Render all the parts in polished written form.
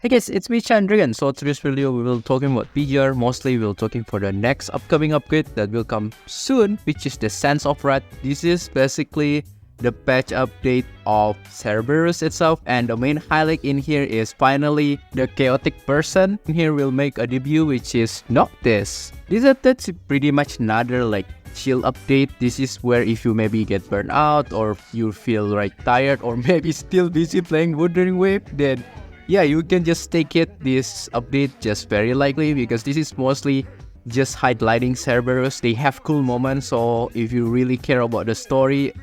Hey guys, it's me Chandrian. So today's video we will talking about PGR. Mostly we'll talking for the next upcoming upgrade that will come soon, which is the Sense of Rat. This is basically the patch update of Cerberus itself, and the main highlight in here is finally the chaotic person in here will make a debut, which is Noctis. This update's pretty much another like chill update. This is where if you maybe get burned out or you feel tired or maybe still busy playing Wuthering Wave, then yeah, you can just take it, this update just very likely, because this is mostly just highlighting Cerberus. They have cool moments, so if you really care about the story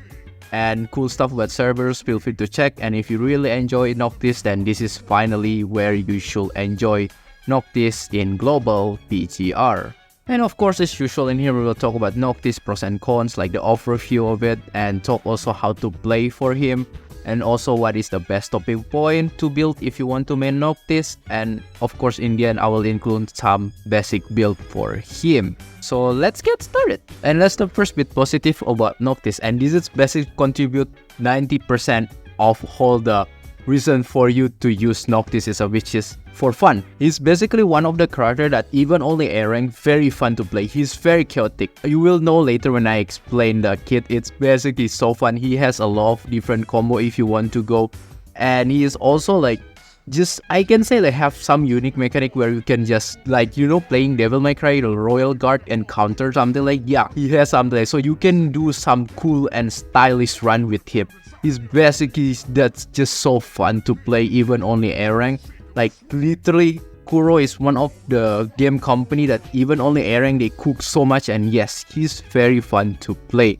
and cool stuff about Cerberus, feel free to check. And if you really enjoy Noctis, then this is finally where you should enjoy Noctis in global PGR. And of course, as usual, in here we will talk about Noctis pros and cons, like the overview of it, and talk also how to play for him, and also what is the best stopping point to build if you want to main Noctis. And of course, in the end, I will include some basic build for him. So let's get started. And let's start first with positive about Noctis. And this is basically contribute 90% of all the reason for you to use Noctis, which is for fun. He's basically one of the characters that even only A rank, very fun to play. He's very chaotic. You will know later when I explain the kit. It's basically so fun. He has a lot of different combo if you want to go. And he is also I can say they have some unique mechanic where you can just playing Devil May Cry or Royal Guard and counter something yeah, he has something so you can do some cool and stylish run with him. He's basically, that's just so fun to play even only A rank. Literally, Kuro is one of the game company that even only A rank they cook so much, and yes, he's very fun to play.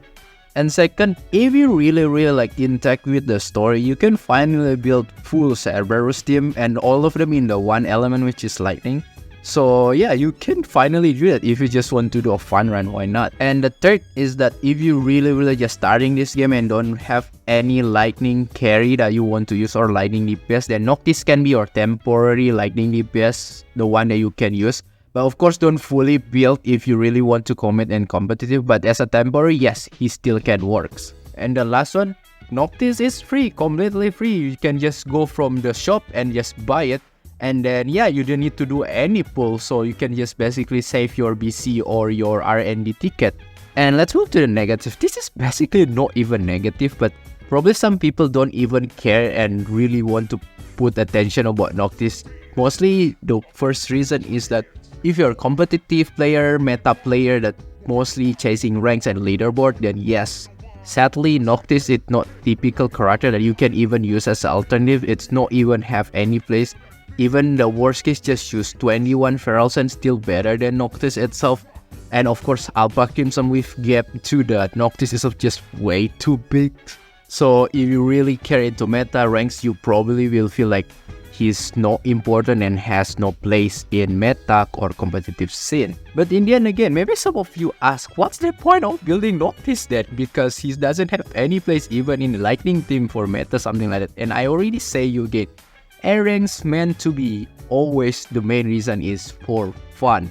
And second, if you really interact with the story, you can finally build full Cerberus team and all of them in the one element, which is lightning. So yeah, you can finally do that if you just want to do a fun run, why not? And the third is that if you really just starting this game and don't have any lightning carry that you want to use or lightning DPS, then Noctis can be your temporary lightning DPS, the one that you can use. But of course, don't fully build if you really want to commit and competitive, but as a temporary, yes, he still can works. And the last one, Noctis is free, completely free. You can just go from the shop and just buy it. And then yeah, you don't need to do any pull, so you can just basically save your BC or your RND ticket. And let's move to the negative. This is basically not even negative, but probably some people don't even care and really want to put attention about Noctis. Mostly the first reason is that if you're a competitive player, meta player that mostly chasing ranks and leaderboard, then yes, sadly Noctis is not typical character that you can even use as an alternative. It's not even have any place. Even the worst case, just use 21 Feral Sense, still better than Noctis itself. And of course, Alpha Crimson with gap to the Noctis is just way too big. So if you really care into meta ranks, you probably will feel like he's not important and has no place in meta or competitive scene. But in the end, again, maybe some of you ask, what's the point of building Noctis then? Because he doesn't have any place even in the lightning team for meta, something like that. And I already say you again, A rank's meant to be always the main reason is for fun.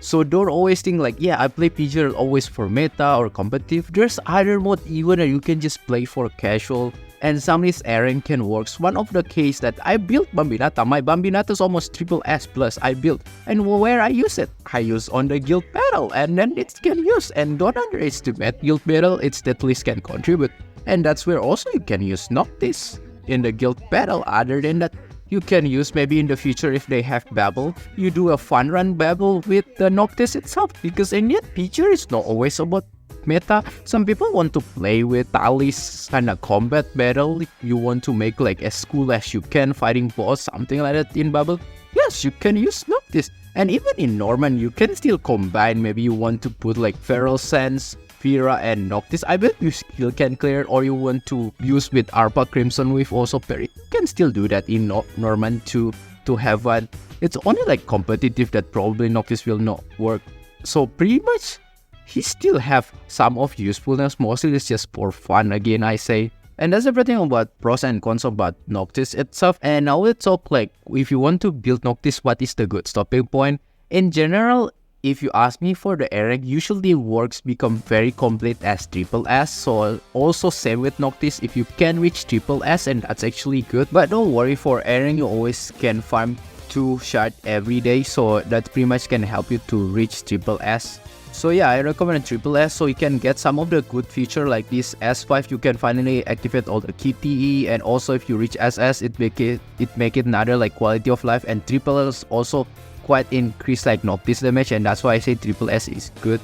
So don't always think yeah, I play PGR always for meta or competitive. There's other mode even that you can just play for casual, and some of these A rank can works. One of the case that I built Bambinata. My Bambinata is almost triple S plus I built. And where I use it? I use on the guild battle, and then it can use. And don't underestimate guild battle, it's at least can contribute. And that's where also you can use Noctis in the guild battle. Other than that, you can use maybe in the future if they have Babel, you do a fun run Babel with the Noctis itself, because in the end, PGR is not always about meta. Some people want to play with Ali's kind of combat battle. If you want to make as cool as you can, fighting boss, something like that in Babel, yes, you can use Noctis. And even in Norman, you can still combine. Maybe you want to put Feral Sense, Fira, and Noctis. I bet you still can clear, or you want to use with Arpa Crimson with also Perry. You can still do that in Norman to have one. It's only competitive that probably Noctis will not work. So pretty much, he still have some of usefulness. Mostly it's just for fun, again I say. And that's everything about pros and cons about Noctis itself. And now let's talk if you want to build Noctis, what is the good stopping point? In general, if you ask me, for the A rank, usually works become very complete as triple S. So also same with Noctis, if you can reach triple S, and that's actually good. But don't worry, for A rank you always can farm 2 shards every day, so that pretty much can help you to reach triple S. So yeah, I recommend triple S so you can get some of the good feature like this S5. You can finally activate all the KTE, and also if you reach SS, it make it another like quality of life, and triple S also quite increase like Noctis damage, and that's why I say triple S is good.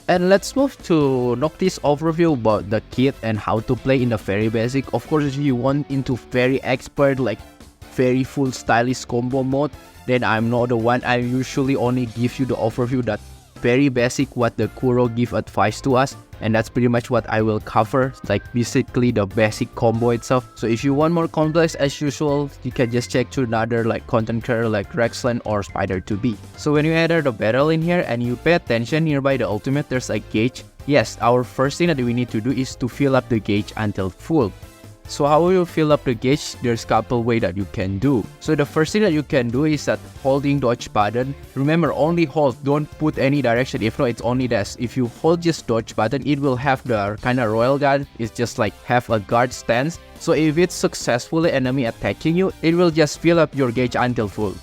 And let's move to Noctis overview about the kit and how to play in the very basic. Of course, if you want into very expert, like very full stylish combo mode, then I'm not the one. I usually only give you the overview that very basic what the Kuro give advice to us, and that's pretty much what I will cover, like basically the basic combo itself. So if you want more complex, as usual, you can just check to another like content creator like Rexland or Spider2B. So when you enter the battle in here and you pay attention nearby the ultimate, there's a gauge. Yes, our first thing that we need to do is to fill up the gauge until full. So how will you fill up the gauge? There's a couple ways that you can do. So the first thing that you can do is that holding dodge button. Remember, only hold, don't put any direction. If not, it's only dash. If you hold just dodge button, it will have the kind of royal guard. It's just like have a guard stance. So if it's successfully enemy attacking you, it will just fill up your gauge until full.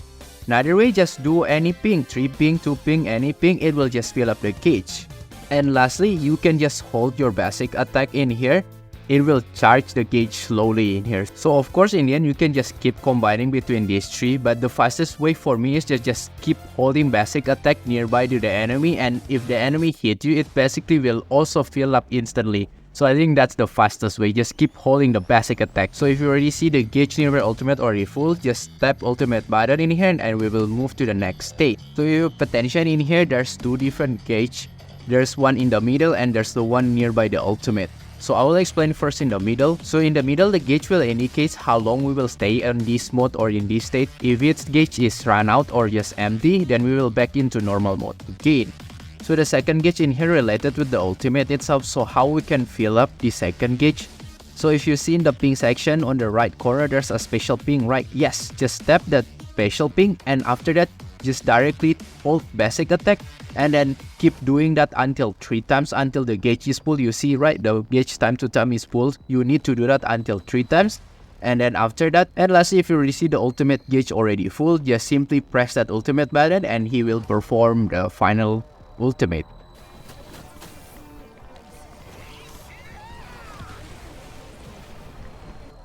Another way, just do any ping, 3 ping, 2 ping, any ping, it will just fill up the gauge. And lastly, you can just hold your basic attack in here. It will charge the gauge slowly in here. So of course in the end you can just keep combining between these 3, but the fastest way for me is just keep holding basic attack nearby to the enemy, and if the enemy hit you, it basically will also fill up instantly. So I think that's the fastest way, just keep holding the basic attack. So if you already see the gauge nearby ultimate already full, just tap ultimate button in here and we will move to the next state. So if you pay attention in here, there's 2 different gauge. There's one in the middle and there's the one nearby the ultimate. So I will explain first in the middle. So in the middle, the gauge will indicate how long we will stay in this mode or in this state. If its gauge is run out or just empty, then we will back into normal mode again. So the second gauge in here related with the ultimate itself. So how we can fill up the second gauge. So if you see in the ping section on the right corner, there's a special ping, right? Yes, just tap that special ping, and after that, just directly hold basic attack and then keep doing that until 3 times until the gauge is full. You see, right, the gauge time to time is full. You need to do that until 3 times, and then after that, and lastly, if you receive the ultimate gauge already full, just simply press that ultimate button and he will perform the final ultimate.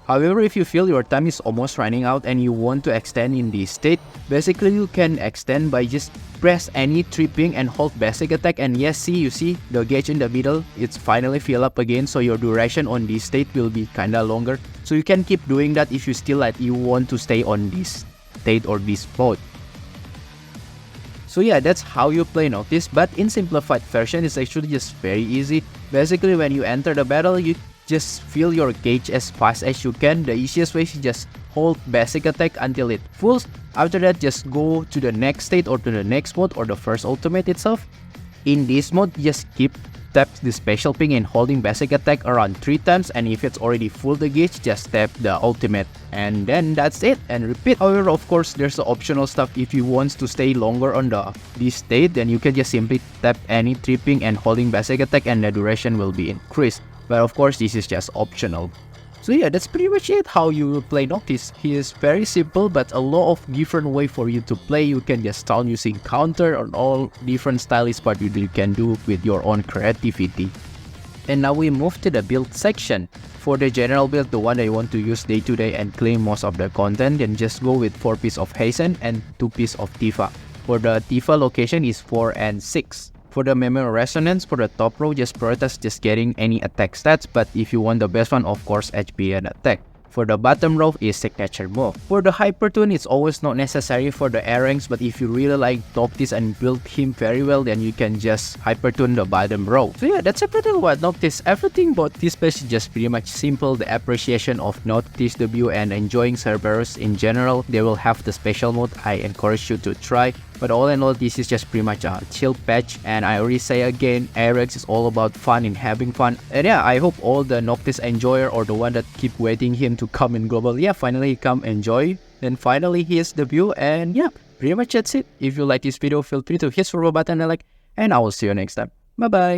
However, if you feel your time is almost running out and you want to extend in this state, basically you can extend by just press any 3 ping and hold basic attack, and yes, you see the gauge in the middle, it's finally fill up again, so your duration on this state will be kinda longer. So you can keep doing that if you still like you want to stay on this state or this mode. So yeah, that's how you play Noctis, but in simplified version, it's actually just very easy. Basically, when you enter the battle, you just fill your gauge as fast as you can. The easiest way is just hold basic attack until it fulls. After that, just go to the next state or to the next mode or the first ultimate itself. In this mode, just keep tap the special ping and holding basic attack around 3 times, and if it's already full the gauge, just tap the ultimate, and then that's it, and repeat. However, of course, there's the optional stuff. If you want to stay longer on this state, then you can just simply tap any 3 ping and holding basic attack, and the duration will be increased. But of course, this is just optional. So yeah, that's pretty much it how you will play Noctis. He is very simple, but a lot of different way for you to play. You can just start using counter on all different stylish part you can do with your own creativity. And now we move to the build section. For the general build, the one that you want to use day to day and claim most of the content, then just go with 4 pieces of Hasten and 2 pieces of Tifa. For the Tifa location is 4 and 6. For the memory resonance, for the top row, just prioritize just getting any attack stats, but if you want the best one, of course, HP and attack. For the bottom row is signature move. For the hypertune, it's always not necessary for the A ranks, but if you really like Noctis and build him very well, then you can just hypertune the bottom row. So yeah, that's everything about Noctis. Everything about this patch is just pretty much simple. The appreciation of Noctis debut and enjoying Cerberus in general, they will have the special mode. I encourage you to try. But all in all, this is just pretty much a chill patch, and I already say again, A-Ranks is all about fun and having fun. And yeah, I hope all the Noctis enjoyer or the one that keep waiting him to come in global, yeah, finally come enjoy. Then finally his debut, and yeah, pretty much that's it. If you like this video, feel free to hit the button and like, and I will see you next time. Bye bye.